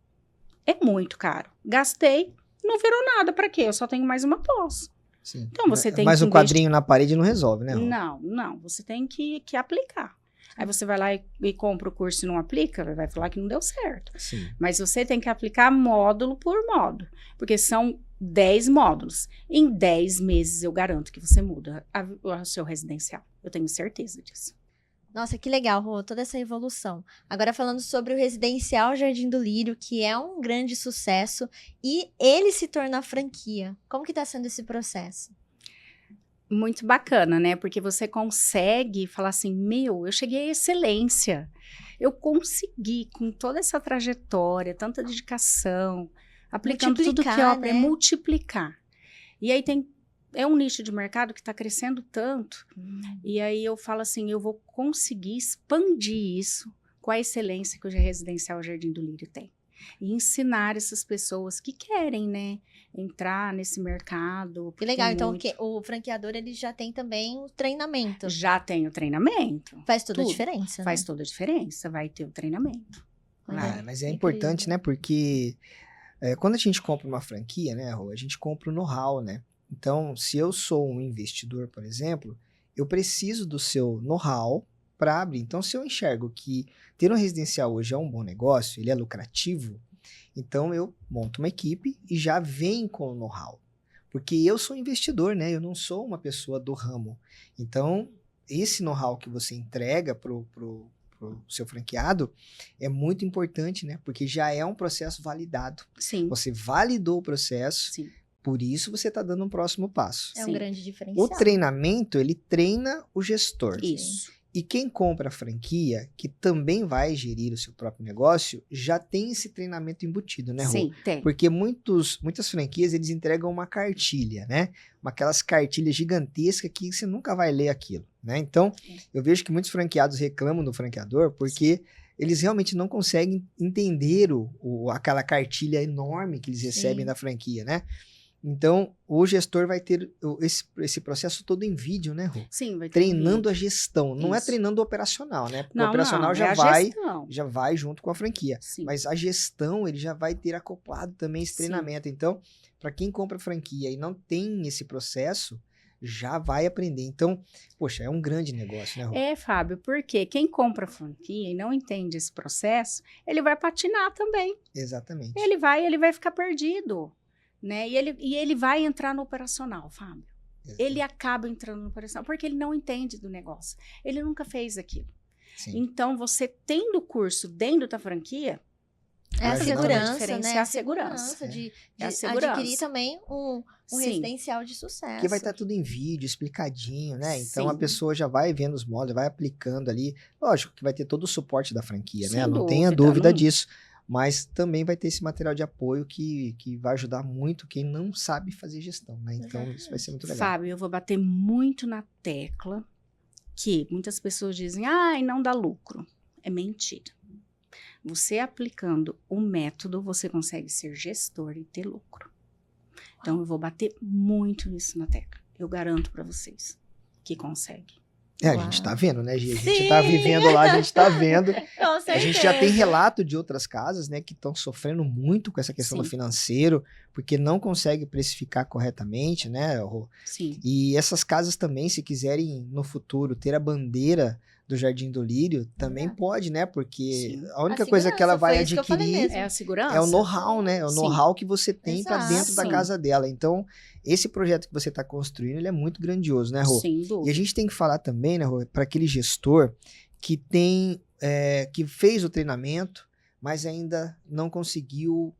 é muito caro. Gastei, não virou nada. Pra quê? Eu só tenho mais uma pós. Sim. Então você tem Mas que um quadrinho na parede não resolve, né, Rô? Não. Você tem que aplicar. Aí você vai lá e compra o curso e não aplica, vai falar que não deu certo. Sim. Mas você tem que aplicar módulo por módulo. Porque são 10 módulos. Em 10 meses eu garanto que você muda o seu residencial. Eu tenho certeza disso. Nossa, que legal, Rô, toda essa evolução. Agora falando sobre o Residencial Jardim do Lírio, que é um grande sucesso, e ele se torna franquia. Como que tá sendo esse processo? Muito bacana, né? Porque você consegue falar assim, eu cheguei à excelência. Eu consegui, com toda essa trajetória, tanta dedicação, aplicando tudo que eu aprendi, né? multiplicar. E aí é um nicho de mercado que está crescendo tanto. E aí eu falo assim, eu vou conseguir expandir isso com a excelência que o Residencial Jardim do Lírio tem. E ensinar essas pessoas que querem, né, entrar nesse mercado. Que legal, então o franqueador ele já tem também o treinamento. Já tem o treinamento. Faz toda a Tudo. diferença, Faz né? toda a diferença, vai ter o treinamento. Olha, Mas é incrível. importante, né? Porque quando a gente compra uma franquia, né, Rô, a gente compra o know-how, né? Então, se eu sou um investidor, por exemplo, eu preciso do seu know-how para abrir. Então, se eu enxergo que ter um residencial hoje é um bom negócio, ele é lucrativo, então eu monto uma equipe e já vem com o know-how. Porque eu sou investidor, né? Eu não sou uma pessoa do ramo. Então, esse know-how que você entrega pro seu franqueado é muito importante, né? Porque já é um processo validado. Sim. Você validou o processo, Sim. por isso você está dando um próximo passo. É um Sim. grande diferencial. O treinamento, ele treina o gestor. Isso. E quem compra a franquia, que também vai gerir o seu próprio negócio, já tem esse treinamento embutido, né, Rô? Sim, tem. Porque muitas franquias, eles entregam uma cartilha, né? Aquelas cartilhas gigantescas que você nunca vai ler aquilo, né? Então, eu vejo que muitos franqueados reclamam do franqueador porque eles realmente não conseguem entender aquela cartilha enorme que eles recebem da franquia, né? Então, o gestor vai ter esse processo todo em vídeo, né, Rô? Sim, vai ter Treinando um a gestão. Não é Isso. treinando o operacional, né? Porque Não, o operacional não, já é a vai... gestão. já vai junto com a franquia. Sim. Mas a gestão, ele já vai ter acoplado também esse Sim. treinamento. Então, para quem compra franquia e não tem esse processo, já vai aprender. Então, poxa, é um grande negócio, né, Rô? É, Fábio, porque quem compra franquia e não entende esse processo, ele vai patinar também. Exatamente. Ele vai ficar perdido, né? E ele vai entrar no operacional, Fábio. Ele acaba entrando no operacional porque ele não entende do negócio. Ele nunca fez aquilo. Sim. Então, você tendo o curso dentro da franquia, É a Vai ajudar segurança, diferença né? é a segurança. De É a segurança. adquirir também um Sim. residencial de sucesso. Porque vai estar tudo em vídeo, explicadinho, né? Então a Sim. pessoa já vai vendo os moldes, vai aplicando ali. Lógico que vai ter todo o suporte da franquia, né? Sem Não tenha dúvida, dúvida não- disso. Mas também vai ter esse material de apoio que vai ajudar muito quem não sabe fazer gestão, né? Então isso vai ser muito legal. Fábio, eu vou bater muito na tecla que muitas pessoas dizem, ai, não dá lucro. É mentira. Você aplicando o método, você consegue ser gestor e ter lucro. Então, eu vou bater muito isso na tecla. Eu garanto para vocês que consegue. A Uau. gente tá vendo, né, Gi? A gente Sim. tá vivendo lá, a gente tá vendo. Com A certeza. gente já tem relato de outras casas, né, que estão sofrendo muito com essa questão do Sim. financeiro, porque não consegue precificar corretamente, né, Rô? Sim. E essas casas também, se quiserem no futuro ter a bandeira do Jardim do Lírio, também pode, né? Porque Sim. a única A coisa que ela segurança, vai foi isso que eu falei adquirir mesmo. É a segurança? é o know-how, né? É o Sim. know-how que você tem para Exato. dentro da Sim. casa dela. Então, esse projeto que você está construindo, ele é muito grandioso, né, Rô? Sem E a dúvida. gente tem que falar também, né, Rô, para aquele gestor que tem, que fez o treinamento, mas ainda não conseguiu,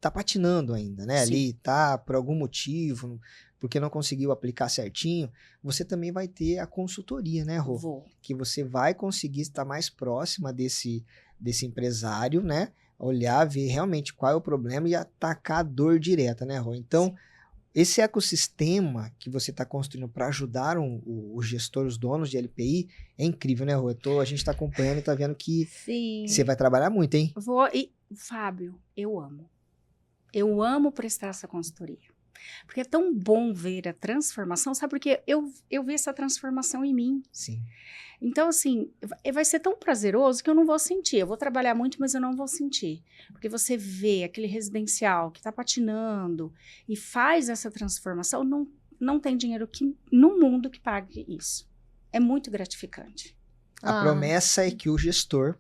tá patinando ainda, né? Sim. Ali, tá por algum motivo, porque não conseguiu aplicar certinho. Você também vai ter a consultoria, né, Rô? Vou. Que você vai conseguir estar mais próxima desse empresário, né? Olhar, ver realmente qual é o problema e atacar a dor direta, né, Rô? Então, esse ecossistema que você está construindo para ajudar o gestor, os donos de LPI, é incrível, né, Rô? A gente está acompanhando e está vendo que Sim. você vai trabalhar muito, hein? Vou. E, Fábio, eu amo. Eu amo prestar essa consultoria. Porque é tão bom ver a transformação, sabe? Porque eu vi essa transformação em mim. Sim. Então, assim, vai ser tão prazeroso que eu não vou sentir. Eu vou trabalhar muito, mas eu não vou sentir. Porque você vê aquele residencial que está patinando e faz essa transformação, não tem dinheiro no mundo que pague isso. É muito gratificante. A Ah. promessa é que o gestor,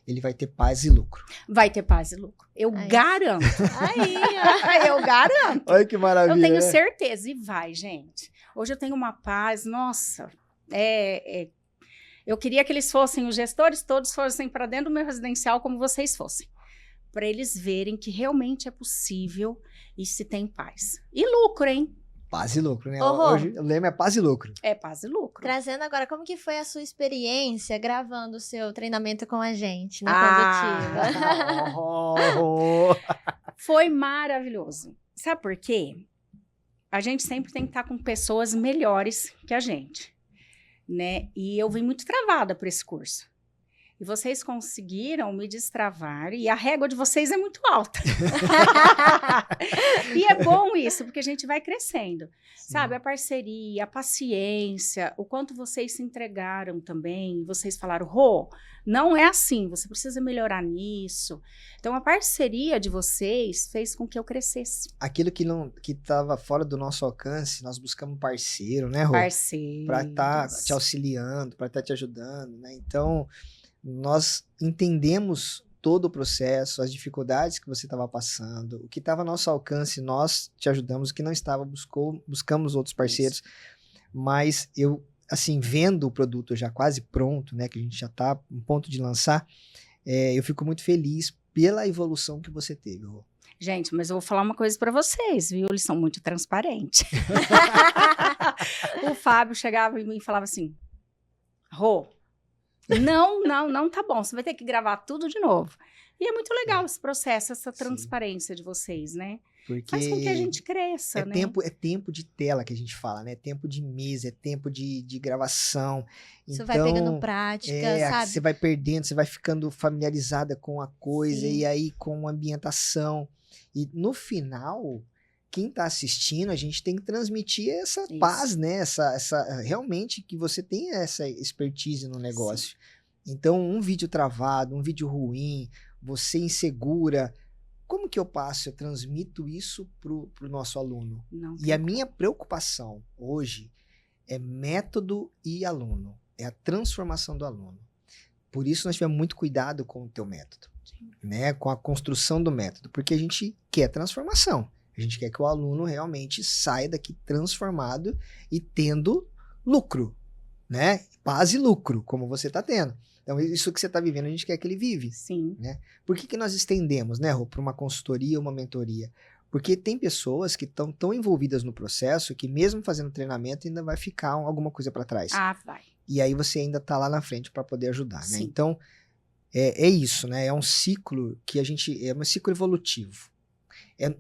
ele vai ter paz e lucro. Vai ter paz e lucro. Eu Aí. garanto. Aí, ó. Eu garanto. Olha que maravilha, Eu tenho né? certeza. E vai, gente. Hoje eu tenho uma paz. Nossa, eu queria que eles fossem, os gestores todos fossem para dentro do meu residencial como vocês fossem. Para eles verem que realmente é possível e se tem paz. E lucro, hein? Paz e lucro, né? Ô, Rô. Hoje o lema é paz e lucro. É paz e lucro. Trazendo agora, como que foi a sua experiência gravando o seu treinamento com a gente na Condutiva? Oh, Foi maravilhoso. Sabe por quê? A gente sempre tem que estar com pessoas melhores que a gente, né? E eu vim muito travada por esse curso. E vocês conseguiram me destravar e a régua de vocês é muito alta. E é bom isso, porque a gente vai crescendo. Sabe, a parceria, a paciência, o quanto vocês se entregaram também. Vocês falaram, Rô, não é assim, você precisa melhorar nisso. Então, a parceria de vocês fez com que eu crescesse. Aquilo que estava fora do nosso alcance, nós buscamos parceiro, né, Rô? Parceiro. Para estar te auxiliando, para estar te ajudando, né? Então, nós entendemos todo o processo, as dificuldades que você estava passando, o que estava ao nosso alcance, nós te ajudamos, o que não estava, buscamos outros parceiros, mas eu, assim, vendo o produto já quase pronto, né, que a gente já está em ponto de lançar, eu fico muito feliz pela evolução que você teve, Rô. Gente, mas eu vou falar uma coisa para vocês, viu? Eles são muito transparentes. O Fábio chegava em mim e falava assim, Rô, não tá bom, você vai ter que gravar tudo de novo. E é muito legal esse processo, essa transparência de vocês, né? Porque Faz com que a gente cresça, né? é tempo de tela que a gente fala, né? É tempo de mesa, é tempo de gravação. Isso Então, vai pegando prática, sabe? você vai perdendo, você vai ficando familiarizada com a coisa Sim. e aí com a ambientação. E no final, quem tá assistindo, a gente tem que transmitir essa Isso. paz, né? Essa realmente que você tem essa expertise no negócio. Então, um vídeo travado, um vídeo ruim, você insegura, como que eu passo? Eu transmito isso pro nosso aluno. Não E a minha preocupação hoje é método e aluno. É a transformação do aluno. Por isso nós tivemos muito cuidado com o teu método, né? Com a construção do método. Porque a gente quer transformação. A gente quer que o aluno realmente saia daqui transformado e tendo lucro. né? Paz e lucro, como você está tendo. Então, isso que você está vivendo, a gente quer que ele vive. Sim. Por que nós estendemos, né, Rô, para uma consultoria ou uma mentoria? Porque tem pessoas que estão tão envolvidas no processo que mesmo fazendo treinamento ainda vai ficar alguma coisa para trás. Ah, vai. E aí você ainda está lá na frente para poder ajudar, né? Sim. Então, é isso, né? É um ciclo que é um ciclo evolutivo.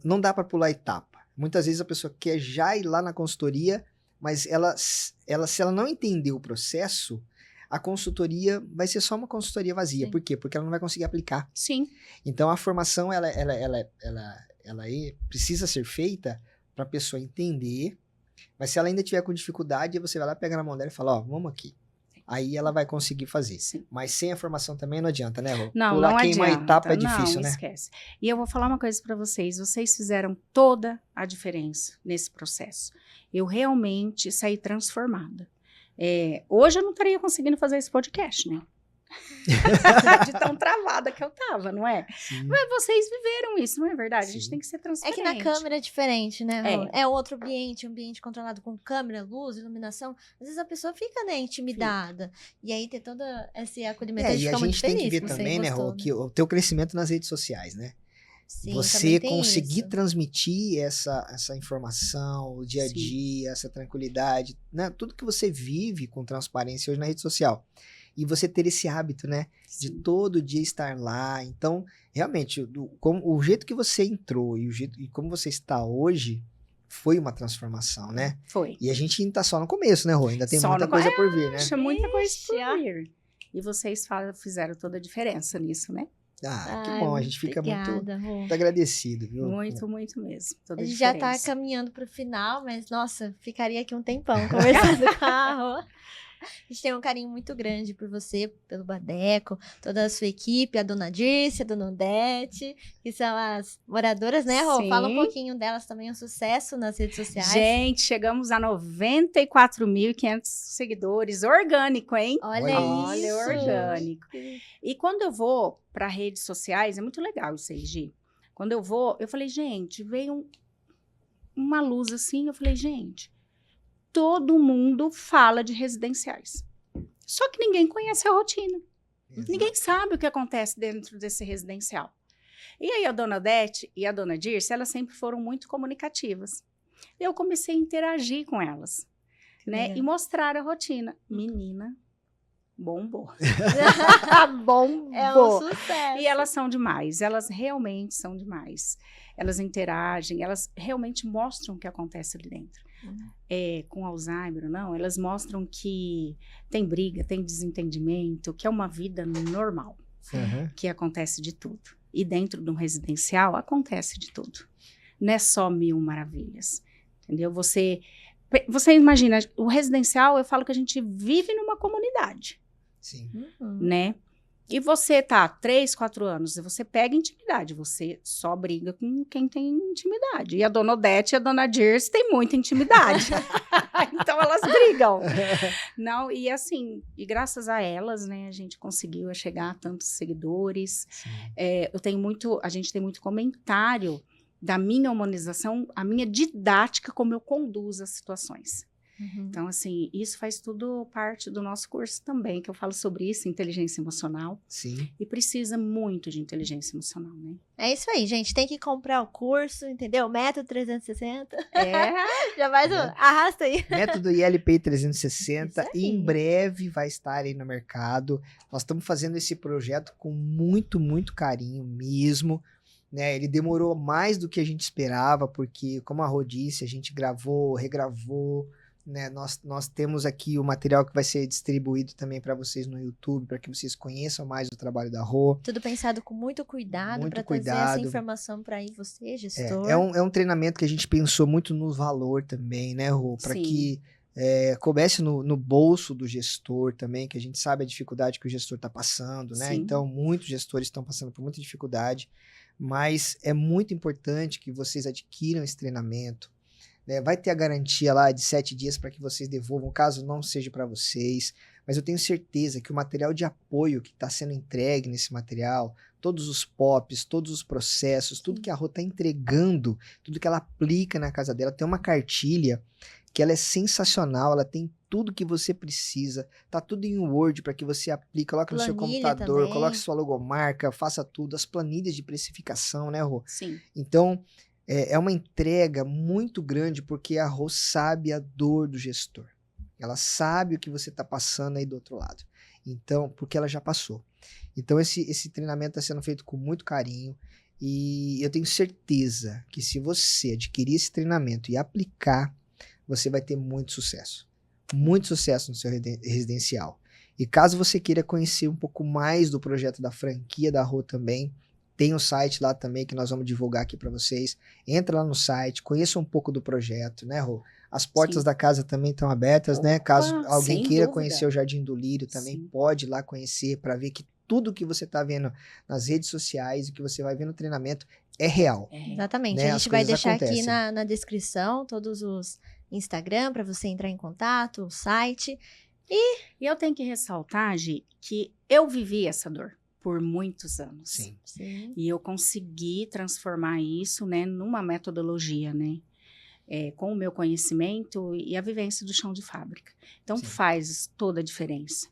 Não dá para pular etapa. Muitas vezes a pessoa quer já ir lá na consultoria, mas se ela não entender o processo, a consultoria vai ser só uma consultoria vazia. Sim. Por quê? Porque ela não vai conseguir aplicar. Sim. Então a formação ela precisa ser feita para a pessoa entender, mas se ela ainda tiver com dificuldade, você vai lá, pega na mão dela e fala, ó, vamos aqui. Aí ela vai conseguir fazer. Sim. Mas sem a formação também não adianta, né, Rô? Não, pular não queimar adianta. etapa é difícil, não, né? Esquece. E eu vou falar uma coisa para vocês. Vocês fizeram toda a diferença nesse processo. Eu realmente saí transformada. Hoje eu não estaria conseguindo fazer esse podcast, né? De tão travada que eu tava, não é? Sim. Mas vocês viveram isso, não é verdade? A gente Sim. tem que ser É transparente. que na câmera é diferente, né? Rô? É. É outro ambiente, um ambiente controlado com câmera, luz, iluminação. Às vezes a pessoa fica, né, intimidada. E aí ter todo esse acolhimento, a gente E fica a muito gente tem feliz. que ver que você também, né, Rô, gostou, que o teu crescimento nas redes sociais, né? Sim, Você também tem conseguir isso. transmitir essa informação, o dia a Sim. dia, essa tranquilidade, né? Tudo que você vive com transparência hoje na rede social. E você ter esse hábito, né? De Sim. todo dia estar lá. Então, realmente, o jeito que você entrou e como você está hoje foi uma transformação, né? Foi. E a gente ainda tá só no começo, né, Rô? Ainda tem Só muita no coisa por vir, né? Acha muita coisa Ixi, por ó. vir. E vocês fizeram toda a diferença nisso, né? Ah, que Ai, bom. A muito gente fica obrigada, Rô. muito agradecido, viu? Muito, muito mesmo. Toda A a gente já tá diferença. caminhando pro final, mas, nossa, ficaria aqui um tempão conversando com a Rô. A gente tem um carinho muito grande por você, pelo Badeco, toda a sua equipe, a dona Dirce, a dona Odete, que são as moradoras, né, Rô? Sim. Fala um pouquinho delas também, o sucesso nas redes sociais. Gente, chegamos a 94.500 seguidores. Orgânico, hein? Olha Olha, isso. orgânico. E quando eu vou para redes sociais, é muito legal isso aí, Gi. Quando eu vou, eu falei, gente, veio uma luz assim, eu falei, gente, todo mundo fala de residenciais. Só que ninguém conhece a rotina. Exato. Ninguém sabe o que acontece dentro desse residencial. E aí a dona Odete e a dona Dirce, elas sempre foram muito comunicativas. Eu comecei a interagir com elas, né? legal. E mostrar a rotina. Menina, bombou. Bombou. É um sucesso. E elas são demais, elas realmente são demais. Elas interagem, elas realmente mostram o que acontece ali dentro. Com Alzheimer ou não, elas mostram que tem briga, tem desentendimento, que é uma vida normal, Uhum. que acontece de tudo. E dentro de um residencial acontece de tudo. Não é só mil maravilhas, entendeu? Você imagina, o residencial, eu falo que a gente vive numa comunidade, Sim. né? E você tá 3, 4 anos, e você pega intimidade, você só briga com quem tem intimidade. E a dona Odete e a dona Dirce têm muita intimidade. Então elas brigam. Não, e assim, e graças a elas, né, a gente conseguiu chegar a tantos seguidores. Sim. A gente tem muito comentário da minha humanização, a minha didática, como eu conduzo as situações. Então, assim, isso faz tudo parte do nosso curso também, que eu falo sobre isso, inteligência emocional. Sim. E precisa muito de inteligência emocional, né? É isso aí, gente. Tem que comprar o curso, entendeu? Método 360. É, Já faz arrasta aí. Método ILP 360, Isso aí. em breve vai estar aí no mercado. Nós estamos fazendo esse projeto com muito, muito carinho mesmo, né? Ele demorou mais do que a gente esperava, porque, como a Rô disse, a gente gravou, regravou, né? Nós temos aqui o material que vai ser distribuído também para vocês no YouTube, para que vocês conheçam mais o trabalho da Rô. Tudo pensado com muito cuidado Muito para trazer cuidado. essa informação para aí você, gestor. É um treinamento que a gente pensou muito no valor também, né, Rô? Para Sim. que coubesse no bolso do gestor também, que a gente sabe a dificuldade que o gestor está passando, né? Sim. Então, muitos gestores estão passando por muita dificuldade, mas é muito importante que vocês adquiram esse treinamento, né? Vai ter a garantia lá de 7 dias para que vocês devolvam, caso não seja para vocês, mas eu tenho certeza que o material de apoio que está sendo entregue nesse material, todos os POPs, todos os processos, tudo que a Rô está entregando, tudo que ela aplica na casa dela, tem uma cartilha que ela é sensacional, ela tem tudo que você precisa, tá tudo em Word para que você aplique, coloque no seu Planilha computador, também. coloque sua logomarca, faça tudo, as planilhas de precificação, né, Rô? Sim. Então, é uma entrega muito grande porque a Rô sabe a dor do gestor. Ela sabe o que você está passando aí do outro lado. Então, porque ela já passou. Então, esse treinamento está sendo feito com muito carinho e eu tenho certeza que se você adquirir esse treinamento e aplicar, você vai ter muito sucesso. Muito sucesso no seu residencial. E caso você queira conhecer um pouco mais do projeto da franquia da Rô também, tem um site lá também que nós vamos divulgar aqui para vocês. Entra lá no site, conheça um pouco do projeto, né, Rô? As portas Sim. da casa também estão abertas, né? Caso alguém sem queira dúvida. conhecer o Jardim do Lírio, também Sim. pode ir lá conhecer para ver que tudo que você está vendo nas redes sociais e que você vai ver no treinamento é real. Exatamente. Né, A as gente vai coisas deixar aqui acontecem. na descrição todos os Instagram para você entrar em contato, o site. E eu tenho que ressaltar, Gi, que eu vivi essa dor por muitos anos. Sim. Sim. E eu consegui transformar isso, né, numa metodologia, né? Com o meu conhecimento e a vivência do chão de fábrica. Então, Sim. faz toda a diferença,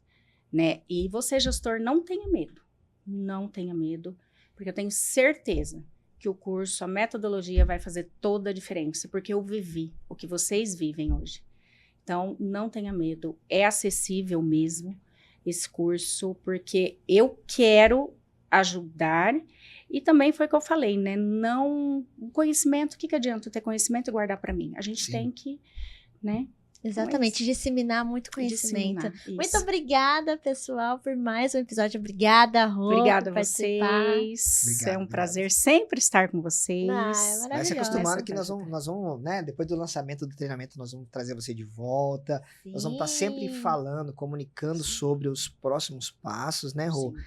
né? E você, gestor, não tenha medo. Não tenha medo, porque eu tenho certeza que o curso, a metodologia vai fazer toda a diferença, porque eu vivi o que vocês vivem hoje. Então, não tenha medo. É acessível mesmo esse curso, porque eu quero ajudar. E também foi o que eu falei, né? Não, o conhecimento, o que adianta eu ter conhecimento e guardar para mim? A gente Sim. tem que, né? Exatamente, disseminar muito conhecimento. Disseminar, Muito isso. obrigada, pessoal, por mais um episódio. Obrigada, Rô, Obrigada por a participar. vocês. Obrigado, É um obrigado. prazer sempre estar com vocês. Ah, é Vai se maravilhosa. acostumando Essa que pra nós vamos, né? Depois do lançamento do treinamento, nós vamos trazer você de volta. Nós vamos estar sempre Sim. falando, comunicando sobre os próximos passos, né, Rô? Sim.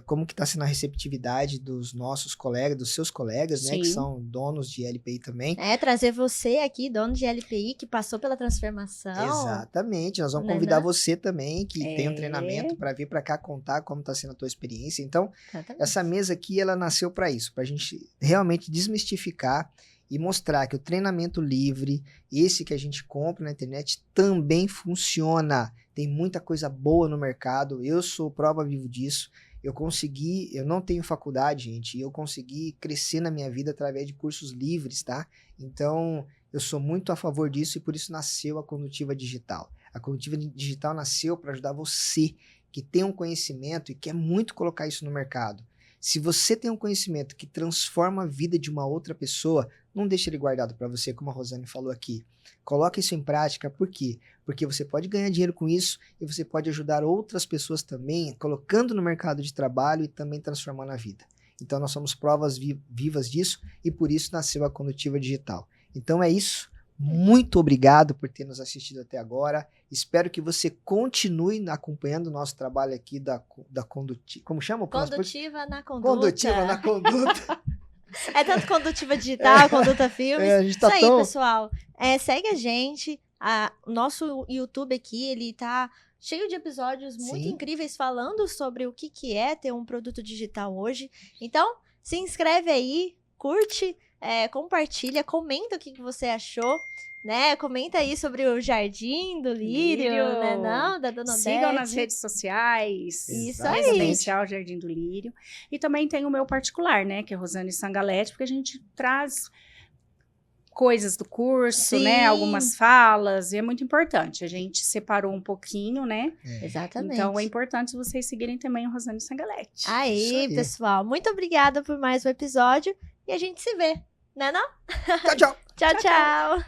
Como que está sendo a receptividade dos nossos colegas, dos seus colegas, né? Que Sim. são donos de LPI também. Trazer você aqui, dono de LPI, que passou pela transformação. Exatamente, nós vamos Né, convidar né? você também, que tem um É. treinamento, para vir para cá contar como está sendo a tua experiência. Então, Exatamente. essa mesa aqui, ela nasceu para isso, para a gente realmente desmistificar e mostrar que o treinamento livre, esse que a gente compra na internet, também funciona. Tem muita coisa boa no mercado, eu sou prova viva disso. Eu não tenho faculdade, gente, e eu consegui crescer na minha vida através de cursos livres, tá? Então, eu sou muito a favor disso e por isso nasceu a Condutiva Digital. A Condutiva Digital nasceu para ajudar você que tem um conhecimento e quer muito colocar isso no mercado. Se você tem um conhecimento que transforma a vida de uma outra pessoa, não deixe ele guardado para você, como a Rosane falou aqui. Coloque isso em prática, por quê? Porque você pode ganhar dinheiro com isso e você pode ajudar outras pessoas também, colocando no mercado de trabalho e também transformando a vida. Então, nós somos provas vivas disso e por isso nasceu a Condutiva Digital. Então, é isso. Muito obrigado por ter nos assistido até agora. Espero que você continue acompanhando o nosso trabalho aqui da Condutiva. Como chama? Condutiva na conduta. Condutiva na conduta. É tanto Condutiva Digital, Conduta Filmes. A gente tá Isso aí, tão... pessoal. Segue a gente. O nosso YouTube aqui, ele tá cheio de episódios muito Sim. incríveis falando sobre o que é ter um produto digital hoje. Então, se inscreve aí, curte, compartilha, comenta o que você achou, né? Comenta aí sobre o Jardim do Lírio, né? Não, da Dona Sigam Odete. nas redes sociais. Isso aí. Residencial Jardim do Lírio. E também tem o meu particular, né? Que é Rosane Sangalete, porque a gente traz coisas do curso, Sim. né? Algumas falas, e é muito importante. A gente separou um pouquinho, né? Exatamente. Então, é importante vocês seguirem também o Rosane Sangalete. Isso Aí, aí. pessoal, muito obrigada por mais um episódio e a gente se vê, né não? Tchau, tchau. Tchau, tchau.